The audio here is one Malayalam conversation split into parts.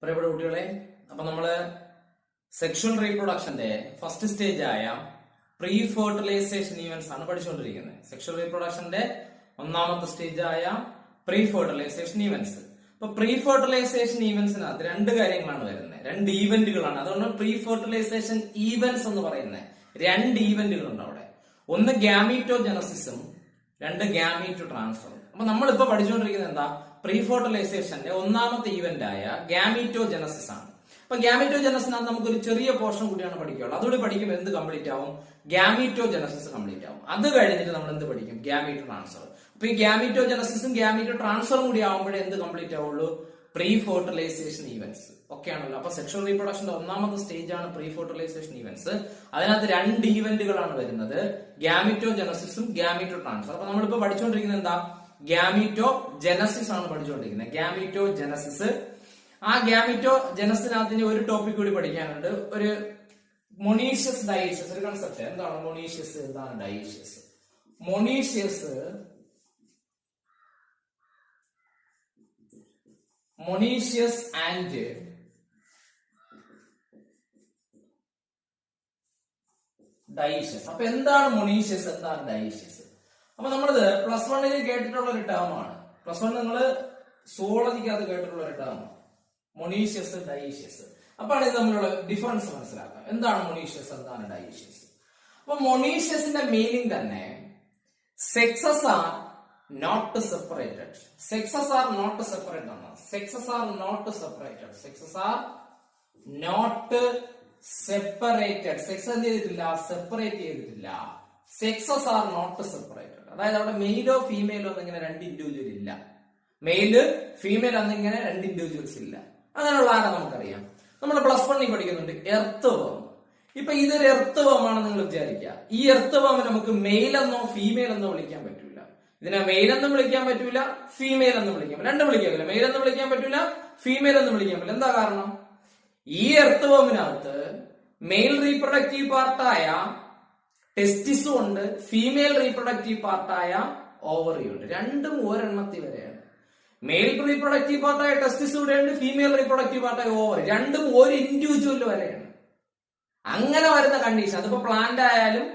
പ്രിയപ്പെട്ട കുട്ടികളെ, അപ്പൊ നമ്മള് സെക്ഷൽ റീപ്രൊഡക്ഷന്റെ ഫസ്റ്റ് സ്റ്റേജ് ആയ പ്രീ ഫെർട്ടിലൈസേഷൻ ഈവന്റ്സ് ആണ് പഠിച്ചുകൊണ്ടിരിക്കുന്നത്. സെക്ഷൽ റീപ്രൊഡക്ഷന്റെ ഒന്നാമത്തെ സ്റ്റേജ് ആയ പ്രീ ഫെർട്ടിലൈസേഷൻ ഈവന്റ്സ്. അപ്പൊ പ്രീ ഫെർട്ടിലൈസേഷൻ ഈവന്റ്സിനകത്ത് രണ്ട് കാര്യങ്ങളാണ് വരുന്നത്, രണ്ട് ഈവന്റുകളാണ്. അതുകൊണ്ട് പ്രീ ഫെർട്ടിലൈസേഷൻ ഈവന്റ്സ് എന്ന് പറയുന്നത് രണ്ട് ഈവന്റുകൾ ഉണ്ട് അവിടെ. ഒന്ന് ഗാമീറ്റോജനസിസും രണ്ട് ഗാമീറ്റോ ട്രാൻസ്ഫറും. അപ്പൊ നമ്മളിപ്പോ പഠിച്ചുകൊണ്ടിരിക്കുന്നത് എന്താ? പ്രീ ഫെർട്ടിലൈസേഷന്റെ ഒന്നാമത്തെ ഈവന്റ് ആയ ഗാമീറ്റോജനസിസ് ആണ്. അപ്പൊ ഗാമീറ്റോജനസിനകത്ത് നമുക്കൊരു ചെറിയ പോർഷൻ കൂടിയാണ് പഠിക്കുകയുള്ളൂ. അതുകൂടി പഠിക്കുമ്പോൾ എന്ത് കംപ്ലീറ്റ് ആവും? ഗാമീറ്റോജനസിസ് കംപ്ലീറ്റ് ആവും. അത് കഴിഞ്ഞിട്ട് നമ്മൾ എന്ത് പഠിക്കും? ഗാമീറ്റോ ട്രാൻസ്ഫർ. അപ്പൊ ഈ ഗാമീറ്റോജനസിസും ഗാമീറ്റോ ട്രാൻസ്ഫറും കൂടി ആവുമ്പോഴേ എന്ത് കംപ്ലീറ്റ് ആവുള്ളൂ? പ്രീ ഫെർട്ടിലൈസേഷൻ ഈവന്റ്സ് ഒക്കെ ആണല്ലോ. അപ്പൊ സെക്ഷൽ റീപ്രൊഡക്ഷന്റെ ഒന്നാമത്തെ സ്റ്റേജ് ആണ് പ്രീ ഫെർട്ടിലൈസേഷൻ ഈവന്റ്സ്. അതിനകത്ത് രണ്ട് ഈവന്റുകളാണ് വരുന്നത്, ഗാമീറ്റോജനസിസും ഗാമീറ്റോ ട്രാൻസ്ഫർ. അപ്പൊ നമ്മളിപ്പോ പഠിച്ചുകൊണ്ടിരിക്കുന്നത് എന്താ? ഗാമീറ്റോ ജനസിസ് ആണ് പഠിച്ചുകൊണ്ടിരിക്കുന്നത്. ഗാമീറ്റോ ജനസിസ്. ആ ഗാമീറ്റോ ജനസിനകത്തിന് ഒരു ടോപ്പിക് കൂടി പഠിക്കാനുണ്ട്, ഒരു മൊണീഷ്യസ് ഡയേഷ്യസ്, ഒരു കൺസെപ്റ്റ്. എന്താണ് മൊണീഷ്യസ്, എന്താണ് ഡയേഷ്യസ്? Monoecious and dioecious. അപ്പൊ എന്താണ് മൊണീഷ്യസ്, എന്താണ് ഡയേഷ്യസ്? അപ്പൊ നമ്മളിത് പ്ലസ് വണ്ണിൽ കേട്ടിട്ടുള്ള ഒരു ടേം ആണ്. പ്ലസ് വൺ നിങ്ങൾ സോളജിക്കകത്ത് കേട്ടിട്ടുള്ള ഒരു ടേം ആണ് മൊണീഷ്യസ്, ഡയേഷ്യസ്. അപ്പൊ ഇത് തമ്മിലുള്ള ഡിഫറൻസ് മനസ്സിലാക്കാം. എന്താണ് മൊണീഷ്യസ്, എന്താണ് ഡയേഷ്യസ്? അപ്പൊ മൊണീഷ്യസിന്റെ മീനിങ് തന്നെ sexes are not separated. Sexes are not separated ആണ്. Sexes are not separated. Sexes are not separated. Sex എന്ത് ചെയ്തിട്ടില്ല? സെപ്പറേറ്റ് ചെയ്തിട്ടില്ല. Sexes are not separated. അതായത് അവിടെ മെയിലോ ഫീമെയിലോ എന്നിങ്ങനെ രണ്ട് ഇൻഡിവിജ്വൽ ഇല്ല. മെയില് ഫീമെയിൽ എന്നിങ്ങനെ രണ്ട് ഇൻഡിവിജ്വൽസ് ഇല്ല. അങ്ങനെയുള്ള ആരെ നമുക്കറിയാം? നമ്മൾ പ്ലസ് വണ്ണിൽ പഠിക്കുന്നുണ്ട് എർത്ത് വേം. ഇപ്പൊ ഇതൊരു എർത്ത് വേം ആണെന്ന് നിങ്ങൾ വിചാരിക്കുക. ഈ എർത്ത് വേം നമുക്ക് മെയിൽ എന്നോ ഫീമെയിൽ എന്നോ വിളിക്കാൻ പറ്റൂല. ഇതിനെ മെയിൽ എന്നും വിളിക്കാൻ പറ്റൂല, ഫീമെയിൽ എന്നും വിളിക്കാൻ പറ്റില്ല. രണ്ടും വിളിക്കാൻ പറ്റില്ല. മെയിൽ എന്നും വിളിക്കാൻ പറ്റൂല, ഫീമെയിൽ എന്നും വിളിക്കാൻ പറ്റില്ല. എന്താ കാരണം? ഈ എർത്ത് വേമിനകത്ത് മെയിൽ റീപ്രൊഡക്റ്റീവ് പാർട്ടായ ടെസ്റ്റിസും ഉണ്ട്, ഫീമെയിൽ റീപ്രൊഡക്റ്റീവ് പാർട്ടായ ഓവറിയും ഉണ്ട്. രണ്ടും ഒരെണ്ണത്തിൽ വരെയാണ്. മെയിൽ റീപ്രൊഡക്റ്റീവ് പാർട്ടായ ടെസ്റ്റിസ് ഇവിടെയുണ്ട്, ഫീമെയിൽ റീപ്രൊഡക്റ്റീവ് പാർട്ടായ ഓവറി. രണ്ടും ഒരു ഇൻഡിവിജ്വൽ വരെയാണ്. അങ്ങനെ വരുന്ന കണ്ടീഷൻ, അതിപ്പോ പ്ലാന്റ് ആയാലും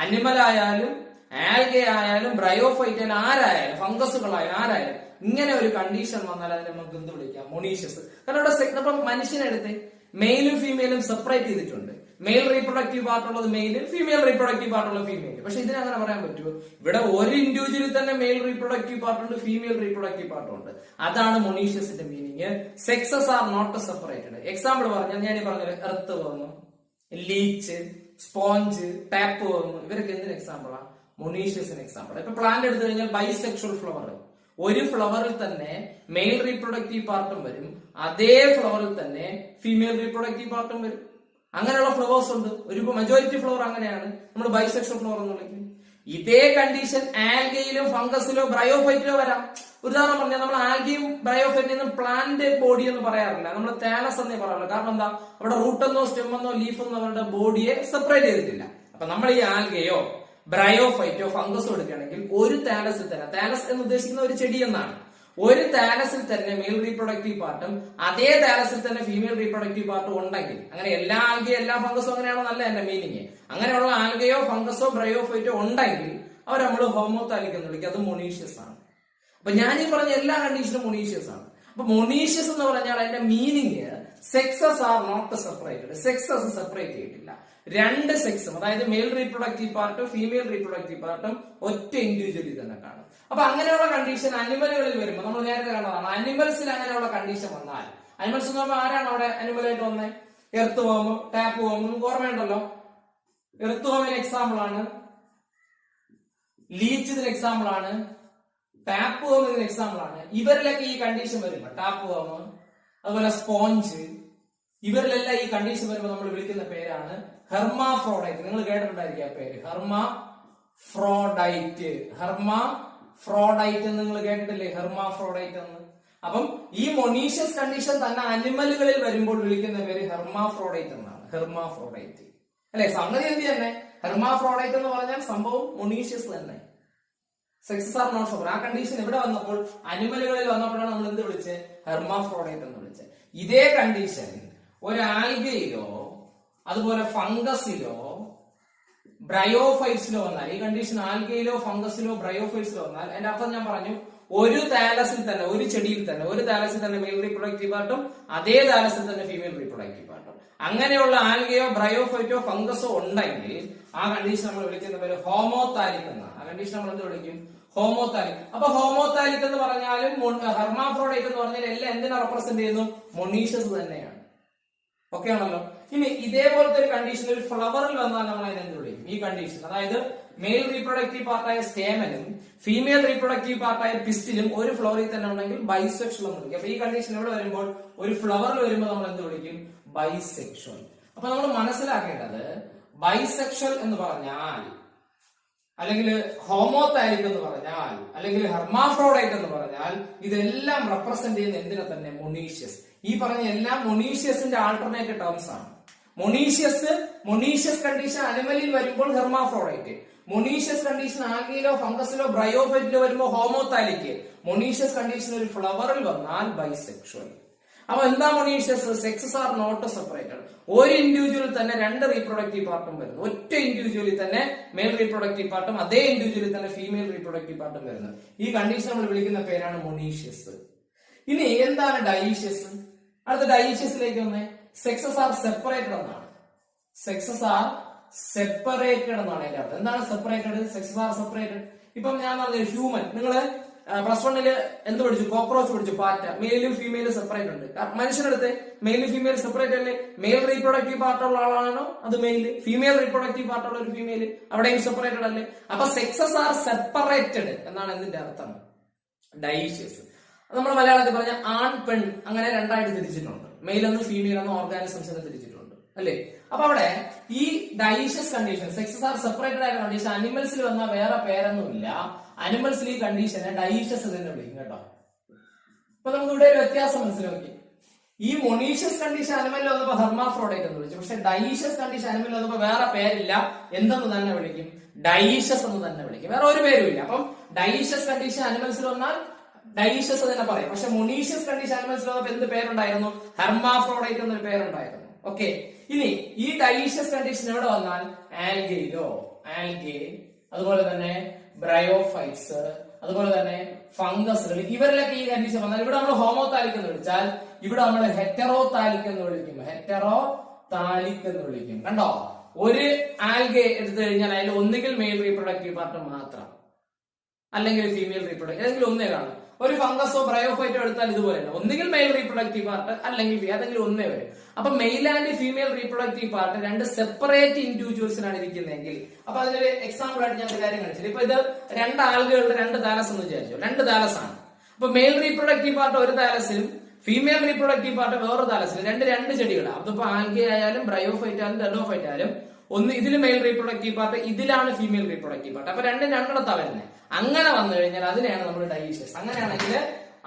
അനിമൽ ആയാലും ആൽഗ ആയാലും ബ്രയോഫൈറ്റ് ആയാലും ആരായാലും ഫംഗസുകളായാലും ആരായാലും ഇങ്ങനെ ഒരു കണ്ടീഷൻ വന്നാൽ അതിനെ നമുക്ക് എന്ത് വിളിക്കാം? മൊണീഷ്യസ്. കാരണം ഇവിടെ ഇപ്പം മനുഷ്യനെടുത്ത് മെയിലും ഫീമെയിലും സെപ്പറേറ്റ് ചെയ്തിട്ടുണ്ട്. മെയിൽ റീപ്രൊഡക്റ്റീവ് പാർട്ടുള്ളത് മെയില്, ഫീമെയിൽ റീപ്രൊഡക്റ്റീവ് പാർട്ടുള്ളത് ഫീമെയിൽ. പക്ഷെ ഇതിനെ അങ്ങനെ പറയാൻ പറ്റുമോ? ഇവിടെ ഒരു ഇൻഡിവിജ്വലിൽ തന്നെ മെയിൽ റീപ്രൊഡക്റ്റീവ് പാർട്ടുണ്ട്, ഫീമെയിൽ റീപ്രൊഡക്റ്റീവ് പാർട്ടുണ്ട്. അതാണ് മൊണീഷ്യസിന്റെ meaning. Sexes are not separated. Example പറഞ്ഞാൽ ഞാൻ ഈ പറഞ്ഞത് എർത്ത് വേം, ലീച്ച്, സ്പോഞ്ച്, ടാപ്പ് വേം, ഇവരൊക്കെ എന്തിന് എക്സാമ്പിളാ? മൊണീഷ്യസിന് എക്സാമ്പിൾ. ഇപ്പൊ പ്ലാന്റ് എടുത്തു കഴിഞ്ഞാൽ ബൈസെക്ഷൽ ഫ്ലവർ, ഒരു ഫ്ലവറിൽ തന്നെ മെയിൽ റീപ്രൊഡക്റ്റീവ് പാർട്ടും വരും, അതേ ഫ്ലവറിൽ തന്നെ ഫീമെയിൽ റീപ്രൊഡക്റ്റീവ് പാർട്ടും വരും. അങ്ങനെയുള്ള ഫ്ലവേഴ്സ് ഉണ്ട്. ഒരു മെജോറിറ്റി ഫ്ലവർ അങ്ങനെയാണ്, നമ്മൾ ബൈസെക്ഷൽ ഫ്ലവർ എന്ന് വിളിക്കും. ഇതേ കണ്ടീഷൻ ആൽഗയിലും ഫംഗസിലോ ബ്രയോഫൈറ്റിലോ വരാം. ഉദാഹരണം പറഞ്ഞാൽ നമ്മൾ ആൽഗയും ബ്രയോഫൈറ്റിനും പ്ലാന്റ് ബോഡി എന്ന് പറയാറില്ല, നമ്മൾ താലസ് എന്നേ പറയാറില്ല. കാരണം എന്താ? അവിടെ റൂട്ട് എന്നോ സ്റ്റെം എന്നോ ലീഫ് എന്നോ അവരുടെ ബോഡിയെ സെപ്പറേറ്റ് ചെയ്തിട്ടില്ല. അപ്പൊ നമ്മൾ ഈ ആൽഗയോ ബ്രയോഫൈറ്റോ ഫംഗസോ എടുക്കുകയാണെങ്കിൽ ഒരു താലസിൽ തന്നെ, താലസ് എന്ന് ഉദ്ദേശിക്കുന്ന ഒരു ചെടി എന്നാണ്, ഒരു താലസിൽ തന്നെ മെയിൽ റീപ്രൊഡക്റ്റീവ് പാർട്ടും അതേ താലസിൽ തന്നെ ഫീമെയിൽ റീപ്രൊഡക്റ്റീവ് പാർട്ടും ഉണ്ടെങ്കിൽ, അങ്ങനെ എല്ലാ ആൽഗയോ എല്ലാ ഫംഗസോ അങ്ങനെയാണോ നല്ല എന്റെ മീനിങ്, അങ്ങനെയുള്ള ആൽഗയോ ഫംഗസോ ബ്രയോഫൈറ്റോ ഉണ്ടെങ്കിൽ അവർ നമ്മൾ ഹോമോതാലിക് എന്ന് വിളിക്കും. അത് മൊണീഷ്യസ് ആണ്. അപ്പൊ ഞാൻ ഈ പറഞ്ഞ എല്ലാ കണ്ടീഷനും മൊണീഷ്യസ് ആണ്. അപ്പൊ മൊണീഷ്യസ് എന്ന് പറഞ്ഞാൽ അതിന്റെ meaning sexes are not separated. Sexes separate ചെയ്തിട്ടില്ല. രണ്ട് സെക്സും, അതായത് മെയിൽ റീപ്രൊഡക്റ്റീവ് പാർട്ടും ഫീമെയിൽ റീപ്രൊഡക്റ്റീവ് പാർട്ടും ഒറ്റ ഇൻഡിവിജ്വലിൽ തന്നെ കാണും. അപ്പൊ അങ്ങനെയുള്ള കണ്ടീഷൻ അനിമലുകളിൽ വരുമ്പോൾ നമ്മൾ നേരത്തെ കണ്ടതാണ്. അനിമൽസിൽ അങ്ങനെയുള്ള കണ്ടീഷൻ വന്നാൽ, അനിമൽസ് എന്ന് പറയുമ്പോൾ ആരാണ് അവിടെ അനിമലായിട്ട് വന്നത്? എർത്ത് വേം, ടാപ്പ് വേം, നമുക്ക് ഓർമ്മയുണ്ടല്ലോ. എർത്ത് വേമിന് എക്സാമ്പിൾ ആണ്, ലീച്ച് ഇതിന് എക്സാമ്പിൾ ആണ്, ടാപ്പ് വേം ഇതിന് എക്സാമ്പിൾ ആണ്. ഇവരിലൊക്കെ ഈ കണ്ടീഷൻ വരുമ്പോ, ടാപ്പ് വേം അതുപോലെ സ്പോഞ്ച്, ഇവരിലെല്ലാം ഈ കണ്ടീഷൻ വരുമ്പോൾ നമ്മൾ വിളിക്കുന്ന പേരാണ് ഹെർമാഫ്രോഡൈറ്റ്. നിങ്ങൾ കേട്ടിട്ടുണ്ടായിരിക്കും ആ പേര്, ഹെർമാഫ്രോഡൈറ്റ്. ഹെർമാഫ്രോഡൈറ്റ് എന്ന് നിങ്ങൾ കേട്ടിട്ടില്ലേ? ഹെർമാഫ്രോഡൈറ്റ് എന്ന്. അപ്പം ഈ മൊണീഷ്യസ് കണ്ടീഷൻ തന്നെ അനിമലുകളിൽ വരുമ്പോൾ വിളിക്കുന്ന പേര് ഹെർമാഫ്രോഡൈറ്റ് എന്നാണ്. ഹെർമാഫ്രോഡൈറ്റ് അല്ലെ? സംഗതി എന്ത് തന്നെ? ഹെർമാഫ്രോഡൈറ്റ് എന്ന് പറഞ്ഞാൽ സംഭവം മൊണീഷ്യസ് തന്നെ. Sexes are not separate. ആ കണ്ടീഷൻ ഇവിടെ വന്നപ്പോൾ അനിമലുകളിൽ വന്നപ്പോഴാണ് നമ്മൾ എന്ത് വിളിച്ചത്? ഹെർമാഫ്രോഡൈറ്റ് എന്ന് വിളിച്ചത്. ഇതേ കണ്ടീഷൻ ഒരു ആൽഗയിലോ അതുപോലെ ഫംഗസിലോ ബ്രയോഫൈറ്റ്സിലോ വന്നാൽ, ഈ കണ്ടീഷൻ ആൽഗയിലോ ഫംഗസിലോ ബ്രയോഫൈറ്റ്സിലോ വന്നാൽ, എന്റെ അർത്ഥം ഞാൻ പറഞ്ഞു, ഒരു താലസിൽ തന്നെ, ഒരു ചെടിയിൽ തന്നെ, ഒരു താലസിൽ തന്നെ മെയിൽ റീപ്രൊഡക്റ്റീവ് പാർട്ടും അതേ താലസിൽ തന്നെ ഫീമെയിൽ റീപ്രൊഡക്റ്റീവ് പാർട്ടും, അങ്ങനെയുള്ള ആൽഗയോ ബ്രയോഫൈറ്റോ ഫംഗസോ ഉണ്ടെങ്കിൽ ആ കണ്ടീഷൻ നമ്മൾ വിളിക്കുന്ന പേര് ഹോമോതാലിക് എന്ന. ആ കണ്ടീഷൻ നമ്മൾ എന്ത് വിളിക്കും? ഹോമോതാലിക്. അപ്പൊ ഹോമോതാലിക് എന്ന് പറഞ്ഞാലും ഹെർമാഫ്രോഡൈറ്റ് എന്ന് പറഞ്ഞാൽ എല്ലാം എന്തിനെ റെപ്രസെന്റ് ചെയ്യുന്നു? മൊണീഷ്യസ് തന്നെയാണ്. ഓക്കെ ആണല്ലോ. ഇനി ഇതേപോലത്തെ ഒരു കണ്ടീഷൻ ഒരു ഫ്ലവറിൽ വന്നാൽ നമ്മൾ അതിനെ എന്ത് വിളിക്കും? ഈ കണ്ടീഷൻ, അതായത് മെയിൽ റീപ്രൊഡക്റ്റീവ് പാർട്ടായ സ്റ്റേമനും ഫീമെയിൽ റീപ്രൊഡക്റ്റീവ് പാർട്ടായ പിസ്റ്റിലും ഒരു ഫ്ലവറിൽ തന്നെ ഉണ്ടെങ്കിൽ ബൈസെക്ഷൽ എന്ന് വിളിക്കും. അപ്പൊ ഈ കണ്ടീഷൻ ഇവിടെ വരുമ്പോൾ, ഒരു ഫ്ലവറിൽ വരുമ്പോൾ നമ്മൾ എന്ത് വിളിക്കും? ബൈസെക്ഷൽ. അപ്പൊ നമ്മൾ മനസ്സിലാക്കേണ്ടത്, ബൈസെക്ഷൽ എന്ന് പറഞ്ഞാൽ, അല്ലെങ്കിൽ ഹോമോതാലിക് എന്ന് പറഞ്ഞാൽ, അല്ലെങ്കിൽ ഹെർമാഫ്രോഡൈറ്റ് എന്ന് പറഞ്ഞാൽ, ഇതെല്ലാം റെപ്രസെന്റ് ചെയ്യുന്ന എന്തിനെ തന്നെ? മൊണീഷ്യസ്. ഈ പറഞ്ഞ എല്ലാം മൊണീഷ്യസിന്റെ ആൾട്ടർനേറ്റ് ടേംസ് ആണ്. മൊണീഷ്യസ് കണ്ടീഷൻ അനിമലിൽ വരുമ്പോൾ ഹെർമാഫ്രോഡൈറ്റ്, മൊണീഷ്യസ് കണ്ടീഷൻ ആൽഗയിലോ ഫംഗസിലോ ബ്രയോഫൈറ്റിലോ വരുമ്പോൾ ഹോമോതാലിക്, മൊണീഷ്യസ് കണ്ടീഷൻ ഒരു ഫ്ലവറിൽ വന്നാൽ ബൈസെക്ഷൽ. അപ്പൊ എന്താ monoecious? Sexes are not separated. ഒരു ഇൻഡിവിജ്വലിൽ തന്നെ രണ്ട് റീപ്രൊഡക്റ്റീവ് പാർട്ടും വരുന്നു. ഒറ്റ ഇൻഡിവിജ്വലിൽ തന്നെ മെയിൽ റീപ്രൊഡക്റ്റീവ് പാർട്ടും അതേ ഇൻഡിവിജ്വലിൽ തന്നെ ഫീമെയിൽ റീപ്രൊഡക്റ്റീവ് പാർട്ടും വരുന്നു. ഈ കണ്ടീഷൻ നമ്മൾ വിളിക്കുന്ന പേരാണ് മൊണീഷ്യസ്. ഇനി എന്താണ് ഡൈഷ്യസ്? അടുത്ത ഡൈഷ്യസിലേക്ക് വന്നേ. സെക്സസ് ആർ സെപ്പറേറ്റഡ് എന്നാണ്. സെക്സസ് ആർ സെപ്പറേറ്റഡ് എന്നാണ് അതിന്റെ അർത്ഥം. എന്താണ് സെപ്പറേറ്റഡ്? Sexes R separated. ഇപ്പം ഞാൻ പറഞ്ഞ ഹ്യൂമൻ, നിങ്ങള് പ്ലസ് വണ്ണില് എന്ത് പഠിച്ചു? കോക്രോച്ച് പഠിച്ചു, പാറ്റ. മെയിലും ഫീമെയിലും സെപ്പറേറ്റ് ഉണ്ട്. മനുഷ്യനടുത്ത് മെയിലും ഫീമെയിൽ സെപ്പറേറ്റ് അല്ലേ? മെയിൽ റീപ്രൊഡക്റ്റീവ് പാർട്ടുള്ള ആളാണോ അത് മെയില്, ഫീമെയിൽ റീപ്രൊഡക്റ്റീവ് പാർട്ടുള്ള ഒരു ഫീമെയിൽ, അവിടെയും സെപ്പറേറ്റഡ് അല്ലേ? അപ്പൊ സെക്സസ് ആർ സെപ്പറേറ്റഡ് എന്നാണ് എന്തിന്റെ അർത്ഥം? ഡൈഷ്യസ്. നമ്മൾ മലയാളത്തിൽ പറഞ്ഞ ആൺ പെൺ അങ്ങനെ രണ്ടായിട്ട് തിരിച്ചിട്ടുണ്ട്. മെയിൽ എന്നും ഫീമെയിൽ എന്നും ഓർഗാനിസംസിനെ തിരിച്ചിട്ടുണ്ട് അല്ലേ? അപ്പൊ അവിടെ ഈ dioecious condition, sexes R separated ആയ കണ്ടീഷൻ അനിമൽസിൽ വന്നാൽ വേറെ പേരൊന്നുമില്ല. അനിമൽസിൽ ഈ കണ്ടീഷനെ ഡൈഷ്യസ് തന്നെ വിളിക്കും കേട്ടോ. അപ്പൊ നമുക്ക് ഇവിടെ ഒരു വ്യത്യാസം മനസ്സിലാക്കി. ഈ മൊണീഷ്യസ് കണ്ടീഷൻ അനിമലിൽ വന്നപ്പോ ഹെർമാഫ്രോഡൈറ്റ് എന്ന് വിളിച്ചു. പക്ഷെ ഡൈഷ്യസ് കണ്ടീഷൻ അനിമലിൽ വന്നപ്പോ വേറെ പേരില്ല. എന്തെന്ന് തന്നെ വിളിക്കും? ഡൈഷ്യസ് എന്ന് തന്നെ വിളിക്കും. വേറെ ഒരു പേരും ഇല്ല. അപ്പം ഡൈഷ്യസ് കണ്ടീഷൻ അനിമൽസിൽ വന്നാൽ ഡൈഷ്യസ് തന്നെ പറയും. പക്ഷെ മൊണീഷ്യസ് കണ്ടീഷൻ അനിമൽസിൽ വന്നപ്പോ എന്ത് പേരുണ്ടായിരുന്നു? ഹെർമാഫ്രോഡൈറ്റ് എന്നൊരു പേരുണ്ടായിരുന്നു. ഓക്കെ. ഇനി ഈ ഡൈഷ്യസ് കണ്ടീഷൻ എവിടെ വന്നാൽ ആൽഗെ, അതുപോലെ തന്നെ ബ്രയോഫൈറ്റ്സ്, അതുപോലെ തന്നെ ഫംഗസുകൾ, ഇവരിലൊക്കെ ഈ കണ്ടീഷൻ വന്നാൽ ഇവിടെ നമ്മൾ ഹോമോതാലിക് എന്ന് വിളിച്ചാൽ ഇവിടെ നമ്മൾ ഹെറ്ററോതാലിക് എന്ന് വിളിക്കും. ഹെറ്ററോതാലിക് എന്ന് വിളിക്കും. കണ്ടോ? ഒരു ആൽഗെ എടുത്തു കഴിഞ്ഞാൽ അതിൽ ഒന്നുകിൽ മെയിൽ റീപ്രൊഡക്റ്റീവ് പാർട്ട് മാത്രം, അല്ലെങ്കിൽ ഫീമെയിൽ റീപ്രൊഡക്റ്റീവ്, ഏതെങ്കിലും ഒന്നേ കാണും. ഒരു ഫംഗസോ ബ്രയോഫൈറ്റോ എടുത്താൽ ഇതുപോലെ ഒന്നുകിൽ മെയിൽ റീപ്രൊഡക്റ്റീവ് പാർട്ട് അല്ലെങ്കിൽ ഏതെങ്കിലും ഒന്നേ വരും. അപ്പൊ male and female reproductive part രണ്ട് സെപ്പറേറ്റ് ഇൻഡിവിജ്വൽസിനാണ് ഇരിക്കുന്നതെങ്കിൽ, അപ്പൊ അതിനൊരു എക്സാമ്പിൾ ആയിട്ട് ഞാൻ ഒരു കാര്യം കാണിച്ചില്ല. ഇപ്പൊ ഇത് രണ്ട് ആൽഗകളുടെ രണ്ട് താലസ് എന്ന് വിചാരിച്ചു. രണ്ട് താലസ് ആണ്. അപ്പൊ മെയിൽ റീപ്രൊഡക്റ്റീവ് പാർട്ട് ഒരു താലസിലും ഫീമെയിൽ റീപ്രൊഡക്റ്റീവ് പാർട്ട് വേറെ താലസിലും, രണ്ട് ചെടികളാണ്. അതിപ്പോ ആൽഗെ ആയാലും ബ്രയോഫൈറ്റ് ആയാലും ഡെഡോഫൈറ്റ് ആയാലും ഒന്ന് ഇതിൽ മെയിൽ റീപ്രൊഡക്റ്റീവ് പാർട്ട്, ഇതിലാണ് ഫീമെയിൽ റീപ്രൊഡക്റ്റീവ് പാർട്ട്. അപ്പൊ രണ്ടിടത്താ വരുന്നത്. അങ്ങനെ വന്നു കഴിഞ്ഞാൽ അതിനെയാണ് നമ്മൾ ഡൈഷ്യസ്. അങ്ങനെയാണെങ്കിൽ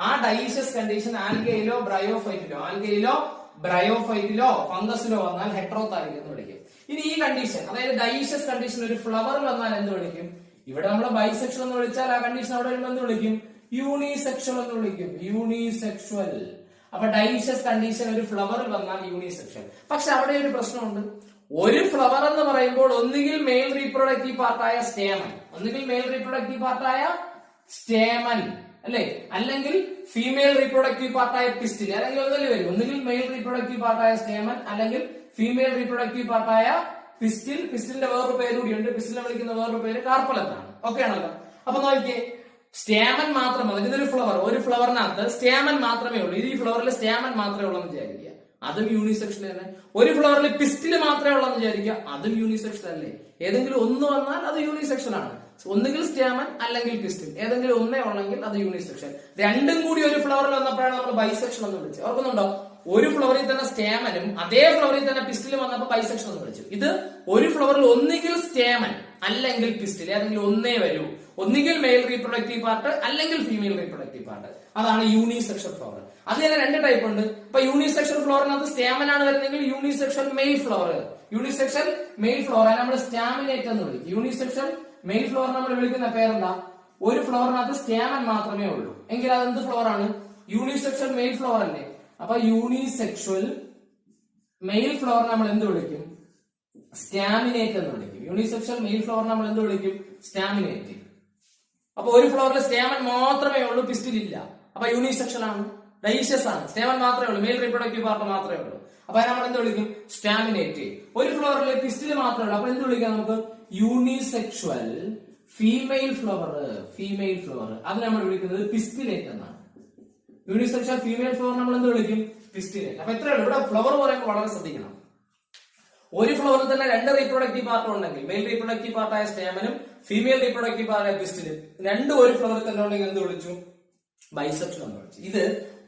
ആ ഡൈഷ്യസ് കണ്ടീഷൻ ആൽഗയിലോ ബ്രയോഫൈറ്റിലോ ഫംഗസിലോ വന്നാൽ ഹെറ്ററോതാലിക് എന്ന് വിളിക്കും. ഇനി ഈ കണ്ടീഷൻ, അതായത് ഡൈഷ്യസ് കണ്ടീഷൻ ഒരു ഫ്ലവറിൽ വന്നാൽ എന്ത് വിളിക്കും? ഇവിടെ നമ്മൾ ബൈസെക്ഷൽ എന്ന് വിളിച്ചാൽ ആ കണ്ടീഷൻ അവിടെ വരുമ്പോൾ എന്ത് വിളിക്കും? യൂണിസെക്ഷൽ എന്ന് വിളിക്കും. യൂണിസെക്ഷൽ. അപ്പൊ ഡൈഷ്യസ് കണ്ടീഷൻ ഒരു ഫ്ലവറിൽ വന്നാൽ യൂണിസെക്ഷൽ. പക്ഷെ അവിടെ ഒരു പ്രശ്നമുണ്ട്. ഒരു ഫ്ലവർ എന്ന് പറയുമ്പോൾ ഒന്നുകിൽ മെയിൽ റീപ്രൊഡക്റ്റീവ് പാർട്ടായ സ്റ്റേമൻ അല്ലെ, അല്ലെങ്കിൽ ഫീമെയിൽ റീപ്രൊഡക്റ്റീവ് പാർട്ടായ പിസ്റ്റിൽ, അല്ലെങ്കിൽ ഒന്നല്ലേ വരും. ഒന്നുകിൽ മെയിൽ റീപ്രൊഡക്റ്റീവ് പാർട്ടായ സ്റ്റേമൻ അല്ലെങ്കിൽ ഫീമെയിൽ റീപ്രൊഡക്റ്റീവ് പാർട്ടായ പിസ്റ്റിൽ. പിസ്റ്റിലിന്റെ വേറൊരു പേര് കൂടിയുണ്ട്. പിസ്റ്റിനെ വിളിക്കുന്ന വേറൊരു പേര് കാർപ്പലത്താണ്. ഓക്കെ ആണല്ലോ. അപ്പൊ നോക്കിയേ, സ്റ്റേമൻ മാത്രം മതി. ഇതൊരു ഫ്ലവർ, ഒരു ഫ്ലവറിനകത്ത് സ്റ്റേമൻ മാത്രമേ ഉള്ളൂ. ഈ ഫ്ലവറിൽ സ്റ്റേമൻ മാത്രമേ ഉള്ളൂ എന്ന് വിചാരിക്കുക, അതും യൂണിസെക്ഷൽ തന്നെ. ഒരു ഫ്ലവറിൽ പിസ്റ്റിൽ മാത്രമേ ഉള്ളൂ എന്ന് വിചാരിക്കുക, അതും യൂണിസെക്ഷൽ അല്ലേ. ഏതെങ്കിലും ഒന്ന് വന്നാൽ അത് യൂണിസെക്ഷൽ ആണ്. ഒന്നുകിൽ സ്റ്റേമൻ അല്ലെങ്കിൽ പിസ്റ്റിൽ, ഏതെങ്കിലും ഒന്നേ ഉള്ളെങ്കിൽ അത് യൂണിസെക്ഷൽ. രണ്ടും കൂടി ഒരു ഫ്ലവറിൽ വന്നപ്പോഴാണ് നമ്മൾ ബൈസെക്ഷൽ എന്ന് വിളിച്ചത്. ഓർക്കുന്നുണ്ടോ? ഒരു ഫ്ലവറിൽ തന്നെ സ്റ്റേമനും അതേ ഫ്ലവറിൽ തന്നെ പിസ്റ്റിലും വന്നപ്പോൾ ബൈസെക്ഷൽ എന്ന് വിളിച്ചു. ഇത് ഒരു ഫ്ലവറിൽ ഒന്നുകിൽ സ്റ്റേമൻ അല്ലെങ്കിൽ പിസ്റ്റിൽ, ഏതെങ്കിലും ഒന്നേ വരൂ. ഒന്നുകിൽ മെയിൽ റീപ്രൊഡക്റ്റീവ് പാർട്ട് അല്ലെങ്കിൽ ഫീമെയിൽ റീപ്രൊഡക്റ്റീവ് പാർട്ട്. അതാണ് യൂണിസെക്ഷൽ ഫ്ലവർ. അത് തന്നെ രണ്ട് ടൈപ്പ് ഉണ്ട്. ഇപ്പൊ യൂണിസെക്ഷൽ ഫ്ലോറിനകത്ത് സ്റ്റേമൻ ആണ് വരുന്നെങ്കിൽ യൂണിസെക്ഷൽ മെയിൽ ഫ്ലവർ. അതിനെ നമ്മൾ സ്റ്റാമിനേറ്റ് എന്ന് വിളിക്കും. യൂണിസെക്ഷൽ മെയിൽ ഫ്ലവർ നമ്മൾ വിളിക്കുന്ന പേരെന്താ? ഒരു ഫ്ലവറിനകത്ത് സ്റ്റാമൻ മാത്രമേ ഉള്ളൂ എങ്കിൽ അത് എന്ത് ഫ്ലവർ ആണ്? യൂണിസെക്ഷൽ മെയിൽ ഫ്ലവർ അല്ലേ? അപ്പൊ യൂണിസെക്ഷൽ മെയിൽ ഫ്ലവർ നമ്മൾ എന്ത് വിളിക്കും? സ്റ്റാമിനേറ്റ് എന്ന് വിളിക്കും. യൂണിസെക്ഷൽ മെയിൽ ഫ്ലവർ നമ്മൾ എന്ത് വിളിക്കും? സ്റ്റാമിനേറ്റ്. അപ്പൊ ഒരു ഫ്ലവറിൽ സ്റ്റാമൻ മാത്രമേ ഉള്ളൂ, പിസ്റ്റിൽ ഇല്ല. അപ്പൊ യൂണിസെക്ഷൽ ആണ്, ഡൈഷ്യസ് ആണ്. സ്റ്റാമൻ മാത്രമേ ഉള്ളൂ, മെയിൽ റീപ്രൊഡക്റ്റീവ് പാർട്ട് മാത്രമേ ഉള്ളൂ. അപ്പൊ നമ്മൾ എന്ത് വിളിക്കും? സ്റ്റാമിനേറ്റ്. ഒരു ഫ്ലവറിൽ പിസ്റ്റിൽ മാത്രമേ ഉള്ളൂ, അപ്പൊ എന്ത് വിളിക്കാം നമുക്ക്? Unisexual female flower. Female flower അത് നമ്മൾ വിളിക്കുന്നത് പിസ്റ്റിലേറ്റ് എന്നാണ്. യൂണിസെക്ഷൽ ഫീമെയിൽ ഫ്ലവർ നമ്മൾ എന്ത് വിളിക്കും? പിസ്റ്റിലേറ്റ്. അപ്പൊ എത്രയുള്ളൂ? ഇവിടെ ഫ്ലവർ പറയുമ്പോൾ വളരെ ശ്രദ്ധിക്കണം. ഒരു ഫ്ലവറിൽ തന്നെ രണ്ട് റീപ്രൊഡക്റ്റീവ് പാർട്ട് ഉണ്ടെങ്കിൽ, മെയിൽ റീപ്രൊഡക്റ്റീവ് പാർട്ടായ സ്റ്റാമനും ഫീമെയിൽ റീപ്രൊഡക്റ്റീവ് പാർട്ടായ പിസ്റ്റിലും രണ്ടും ഒരു ഫ്ലവറിൽ തന്നെ ഉണ്ടെങ്കിൽ എന്ത് വിളിച്ചു? ബൈസെക്ഷൽ എന്ന് വിളിച്ചു. ഇത്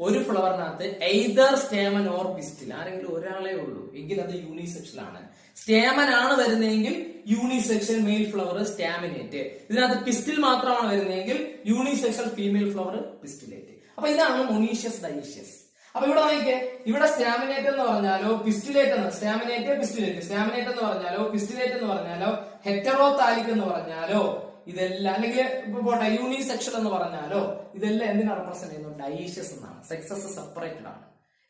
ഒരു ഫ്ലവറിനകത്ത് എയ്തർ സ്റ്റാമൻ ഓർ പിസ്റ്റിൽ ആരെങ്കിലും ഒരാളെ ഉള്ളൂ എങ്കിൽ അത് യൂണിസെക്ഷൽ ആണ്. സ്റ്റാമൻ ആണ് വരുന്നതെങ്കിൽ യൂണിസെക്ഷൽ മെയിൽ ഫ്ലവർ സ്റ്റാമിനേറ്റ്. ഇതിനകത്ത് പിസ്റ്റിൽ മാത്രമാണ് വരുന്നതെങ്കിൽ യൂണിസെക്ഷൽ ഫീമെയിൽ ഫ്ലവർ പിസ്റ്റിലേറ്റ്. അപ്പൊ ഇതാണ് മൊണീഷ്യസ് ഡൈഷ്യസ്. അപ്പൊ ഇവിടെ നോക്കിയേ, ഇവിടെ സ്റ്റാമിനേറ്റ് എന്ന് പറഞ്ഞാലോ പിസ്റ്റിലേറ്റ് എന്ന്, സ്റ്റാമിനേറ്റ് പിസ്റ്റിലേറ്റ്, സ്റ്റാമിനേറ്റ് എന്ന് പറഞ്ഞാലോ പിസ്റ്റിലേറ്റ് എന്ന് പറഞ്ഞാലോ ഹെറ്ററോതാലിക് എന്ന് പറഞ്ഞാലോ ഇതെല്ലാം, അല്ലെങ്കിൽ പോട്ടെ യൂണിസെക്ഷൽ എന്ന് പറഞ്ഞാലോ ഇതെല്ലാം എന്തിനാ റെപ്രസെന്റ് ചെയ്യുന്നു? ഡൈഷ്യസ് എന്നാണ്. സെക്സസ് സെപ്പറേറ്റഡ് ആണ്.